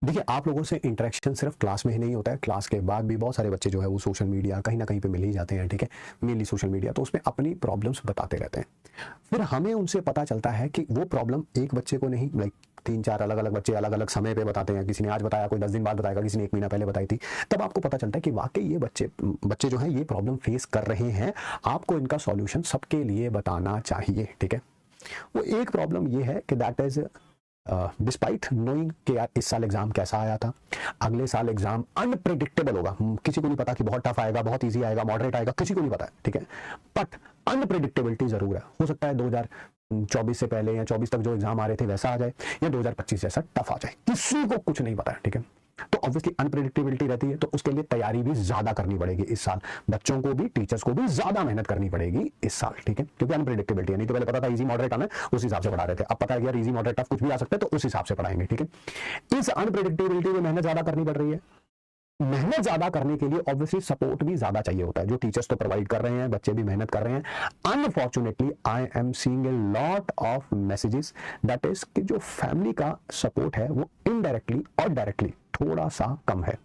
देखिए, आप लोगों से इंटरेक्शन सिर्फ क्लास में ही नहीं होता है, क्लास के बाद भी बहुत सारे बच्चे जो है वो सोशल मीडिया कहीं न कहीं पे मिल ही जाते हैं, ठीक है? मेनली सोशल मीडिया, तो उसमें अपनी प्रॉब्लम्स बताते रहते हैं। फिर हमें उनसे पता चलता है कि वो प्रॉब्लम एक बच्चे को नहीं, लाइक 3-4 अलग-अलग बच्चे अलग-अलग समय पे बताते हैं। किसी ने आज बताया, कोई 10 दिन बाद बताएगा, किसी ने 1 महीना पहले बताई थी। तब आपको पता चलता है कि वाक़ई ये बच्चे बच्चे जो हैं ये प्रॉब्लम फेस कर रहे हैं। आपको इनका सॉल्यूशन सबके लिए बताना चाहिए, ठीक है? वो एक प्रॉब्लम ये है कि दैट इज़ डिस्पाइट नोइंग कि यार इस साल एग्जाम कैसा आया था, अगले साल एग्जाम अनप्रिडिक्टेबल होगा। किसी को नहीं पता कि बहुत टफ आएगा, बहुत इजी आएगा, मॉडरेट आएगा, किसी को नहीं पता है, ठीक है? बट अनप्रिडिक्टेबिलिटी जरूर है। हो सकता है 2024 से पहले या 24 तक जो एग्जाम आ रहे थे वैसा आ जाए, या 2025 जैसा टफ आ जाए, किसी को कुछ नहीं पता है, ठीक है? तो ऑब्वियसली अनप्रिडिक्टेबिलिटी रहती है, तो उसके लिए तैयारी भी ज्यादा करनी पड़ेगी इस साल। बच्चों को भी, टीचर्स को भी ज्यादा मेहनत करनी पड़ेगी इस साल, ठीक है? क्योंकि अनप्रिडिक्टेबिलिटी है। नहीं तो पहले पता था इजी मॉडरेट आना है, उस हिसाब से पढ़ा रहे थे। अब पता है यार इजी मॉडरेट टफ कुछ भी आ सकता है, तो उस हिसाब से पढ़ाएंगे, ठीक है? इस अनप्रिडिक्टेबिलिटी में मेहनत ज्यादा करनी पड़ रही है। मेहनत ज्यादा करने के लिए ऑब्वियसली सपोर्ट भी ज्यादा चाहिए होता है, जो टीचर्स तो प्रोवाइड कर रहे हैं, बच्चे भी मेहनत कर रहे हैं। Unfortunately I am seeing a lot of messages that is कि जो फैमिली का सपोर्ट है वो इनडायरेक्टली और डायरेक्टली थोड़ा सा कम है।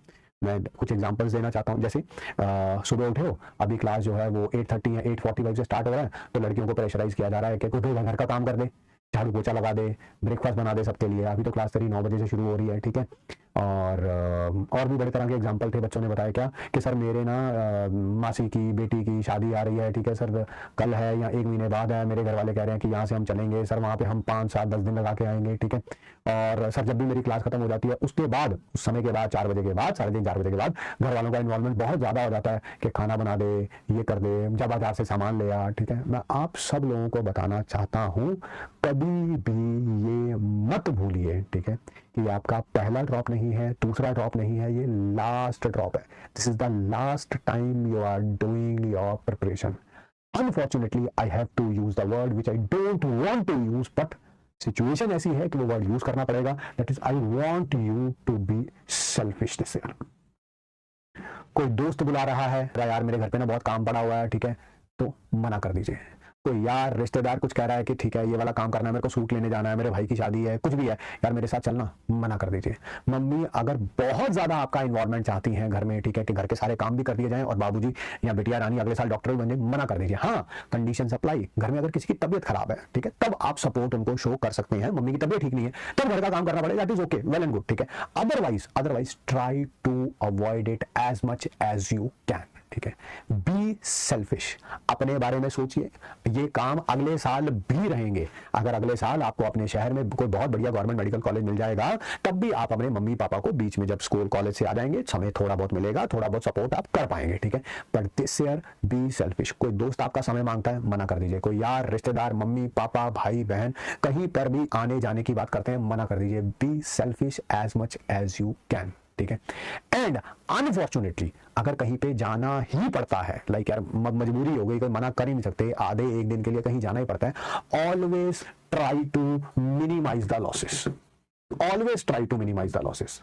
मैं कुछ एग्जांपल्स देना चाहता हूं। जैसे सुबह उठे हो, अभी क्लास जो है वो 8:30 या 8:45 से स्टार्ट हो रहा है, तो लड़कियों को प्रेशराइज किया जा रहा है कि कोई घर का काम कर दे, झाड़ू पोछा लगा दे, ब्रेकफास्ट बना दे सबके लिए। अभी तो क्लास तेरी 9 बजे से शुरू हो रही है, ठीक है? और भी बड़े तरह के एग्जाम्पल थे। बच्चों ने बताया क्या कि सर मेरे ना मासी की बेटी की शादी आ रही है, ठीक है सर, कल है या 1 महीने बाद है। मेरे घर वाले कह रहे हैं कि यहाँ से हम चलेंगे सर, वहाँ पे हम 5, 7, 10 दिन लगा के आएंगे, ठीक है? और सर जब भी मेरी क्लास खत्म हो जाती है उसके बाद, उस समय के बाद, 4 बजे के बाद, 3:30 4 बजे के बाद घर वालों का इन्वॉल्वमेंट बहुत ज्यादा हो जाता है कि खाना बना दे, ये कर दे, जब बाजार से सामान ले आ, ठीक है? मैं आप सब लोगों को बताना चाहता हूँ, कभी भी ये मत भूलिए, ठीक है, कि आपका पहला ड्रॉप नहीं है, दूसरा ड्रॉप नहीं है, ये लास्ट ड्रॉप है। This is the last time you are doing your preparation. Unfortunately I have to use the word which I don't want to use, but situation ऐसी है कि वो वर्ड यूज करना पड़ेगा। That is I want you to be selfish this year. कोई दोस्त बुला रहा है, यार मेरे घर पे ना बहुत काम पड़ा हुआ है, ठीक है, तो मना कर दीजिए। कोई यार रिश्तेदार कुछ कह रहा है कि ठीक है ये वाला काम करना है, मेरे को सूट लेने जाना है, मेरे भाई की शादी है, कुछ भी है, यार मेरे साथ चलना, मना कर दीजिए। मम्मी अगर बहुत ज्यादा आपका इन्वॉल्वमेंट चाहती हैं घर में, ठीक है, कि घर के सारे काम भी कर दिए जाएं और बाबूजी या बिटिया रानी अगले साल डॉक्टर भी बन जाए, मना कर दीजिए। हाँ, कंडीशन अप्लाई। घर में अगर किसी की तबियत खराब है, ठीक है, तब आप सपोर्ट उनको शो कर सकते हैं। मम्मी की तबियत ठीक नहीं है, तब घर का काम करना पड़ेगा, that is okay, well and good, ठीक है? Otherwise try to avoid it as much as you can, ठीक है? बी सेल्फिश, अपने बारे में सोचिए। ये काम अगले साल भी रहेंगे। अगर अगले साल आपको अपने शहर में कोई बहुत बढ़िया गवर्नमेंट मेडिकल कॉलेज मिल जाएगा, तब भी आप अपने मम्मी पापा को बीच में जब स्कूल कॉलेज से आ जाएंगे, समय थोड़ा बहुत मिलेगा, थोड़ा बहुत सपोर्ट आप कर पाएंगे, ठीक है? But this year be selfish. कोई दोस्त आपका समय मांगता है, मना कर दीजिए। कोई यार रिश्तेदार, मम्मी पापा भाई बहन कहीं पर भी आने जाने की बात करते हैं, मना कर दीजिए। Be selfish as much as you can, ठीक है? एंड अनफॉर्चुनेटली अगर कहीं पे जाना ही पड़ता है, लाइक यार मजबूरी हो गई, कोई मना कर ही नहीं सकते, आधे एक दिन के लिए कहीं जाना ही पड़ता है, always try to minimise the losses. Always try to minimise the losses.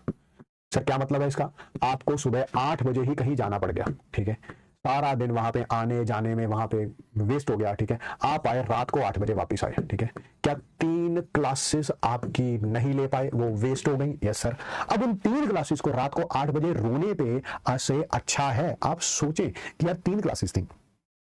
Sir क्या मतलब है इसका? आपको सुबह 8 बजे ही कहीं जाना पड़ गया, ठीक है, सारा दिन वहां पे आने जाने में वहां पे वेस्ट हो गया, ठीक है, आप आए रात को 8 बजे वापस आए, ठीक है, क्या 3 क्लासेस आपकी नहीं ले पाए, वो वेस्ट हो गई? Yes sir. अब उन 3 क्लासेस को रात को 8 बजे रोने पे से अच्छा है आप सोचें कि यार 3 क्लासेस थी,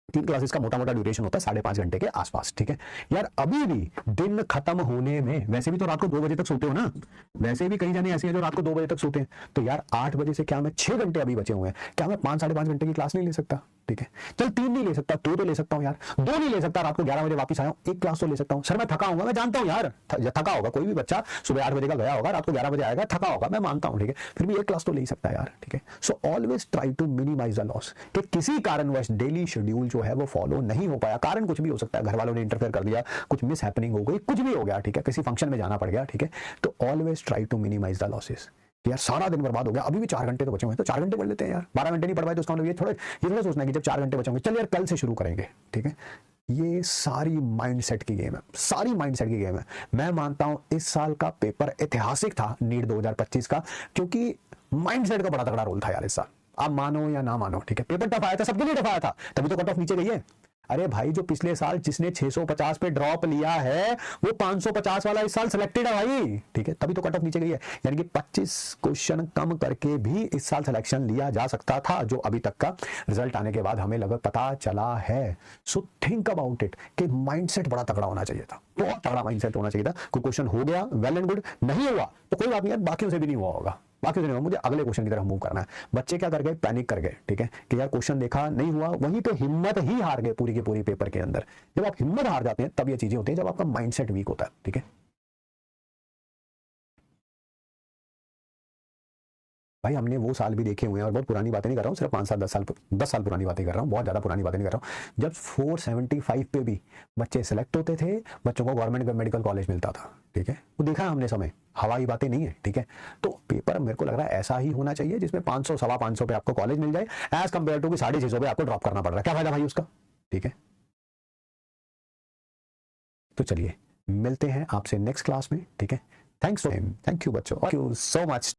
3 क्लासेस का मोटा मोटा ड्यूरेशन होता है 5.5 घंटे के आसपास, ठीक है? यार अभी भी दिन खत्म होने में, वैसे भी तो रात को 2 बजे तक सोते हो ना, वैसे भी कई जने ऐसे हैं जो रात को 2 बजे तक सोते हैं, तो यार 8 बजे से क्या मैं 6 घंटे अभी बचे हुए हैं, क्या मैं 5 5.5 घंटे की क्लास नहीं ले सकता? ठीक है, चल 3 नहीं ले सकता, 2 तो ले सकता हूँ यार, 2 नहीं ले सकता, रात को 11 बजे वापस आया हूँ, 1 क्लास तो ले सकता हूँ। सर मैं थका हूँ, मैं जानता हूँ यार, थका होगा, कोई भी बच्चा सुबह 8 बजे का गया होगा, रात को 11 बजे आएगा, थका होगा, मैं मानता हूँ, ठीक है, फिर भी 1 क्लास तो ले ही सकता है यार, ठीक है? So always try to minimise the loss, कि किसी कारणवश डेली शेड्यूल जो है वो फॉलो नहीं हो पाया, कारण कुछ भी हो सकता है, घर वालों ने इंटरफेयर कर दिया, कुछ मिस हैपनिंग हो गई, कुछ भी हो गया, ठीक है, किसी फंक्शन में जाना पड़ गया, ठीक है, तो always try to minimise the losses. यार सारा दिन बर्बाद हो गया, अभी भी 4 घंटे तो बचे हुए हैं, तो 4 घंटे पढ़ लेते हैं यार, 12 घंटे नहीं पढ़ पाए तो उसका मतलब ये थोड़ा सोचना है कि जब 4 घंटे बचेंगे, चल यार कल से शुरू करेंगे, ठीक है? ये सारी माइंडसेट की गेम है, सारी माइंडसेट की गेम है। मैं मानता हूं इस साल का पेपर ऐतिहासिक था, नीट 2025 का, क्योंकि माइंडसेट का बड़ा तगड़ा रोल था यार इस साल। आप मानो या ना मानो, ठीक है, पेपर टफ आया था, सबके लिए टफ आया था, तभी तो कट ऑफ नीचे गई है। अरे भाई जो पिछले साल जिसने 650 पे ड्रॉप लिया है वो 550 वाला इस साल सिलेक्टेड है भाई, ठीक है, तभी तो कट ऑफ नीचे गई है। यानी कि 25 क्वेश्चन कम करके भी इस साल सिलेक्शन लिया जा सकता था, जो अभी तक का रिजल्ट आने के बाद हमें लगभग पता चला है। सो थिंक अबाउट इट कि माइंडसेट बड़ा तगड़ा होना चाहिए था, बहुत तगड़ा माइंडसेट होना चाहिए था। कोई क्वेश्चन हो गया वेल एंड गुड, नहीं हुआ तो कोई बात नहीं है, बाकियों से भी नहीं हुआ होगा, बाकी नहीं, मुझे अगले क्वेश्चन की तरफ मूव करना है। बच्चे क्या कर गए, पैनिक कर गए, ठीक है, कि यार क्वेश्चन देखा नहीं हुआ, वहीं पे हिम्मत ही हार गए पूरी की पूरी पेपर के अंदर। जब आप हिम्मत हार जाते हैं तब ये चीजें होती हैं, जब आपका माइंडसेट वीक होता है, ठीक है। भाई हमने वो साल भी देखे हुए हैं, और बहुत पुरानी बातें नहीं कर रहा हूँ, सिर्फ 5 साल 10 साल पुरानी बातें कर रहा हूँ, बहुत ज्यादा पुरानी बातें नहीं कर रहा हूँ। जब 475 पे भी बच्चे सेलेक्ट होते थे, बच्चों को गवर्नमेंट मेडिकल कॉलेज मिलता था, ठीक है, वो देखा है हमने समय, हवाई बातें नहीं है, ठीक है। तो पेपर मेरे को लग रहा है ऐसा ही होना चाहिए जिसमें 500 सवा 500 पे आपको कॉलेज मिल जाए, एज कंपेयर टू 650 पे आपको ड्रॉप करना पड़ रहा है। क्या फायदा भाई उसका, ठीक है। तो चलिए मिलते हैं आपसे नेक्स्ट क्लास में, ठीक है। थैंक यू बच्चों, थैंक यू सो मच।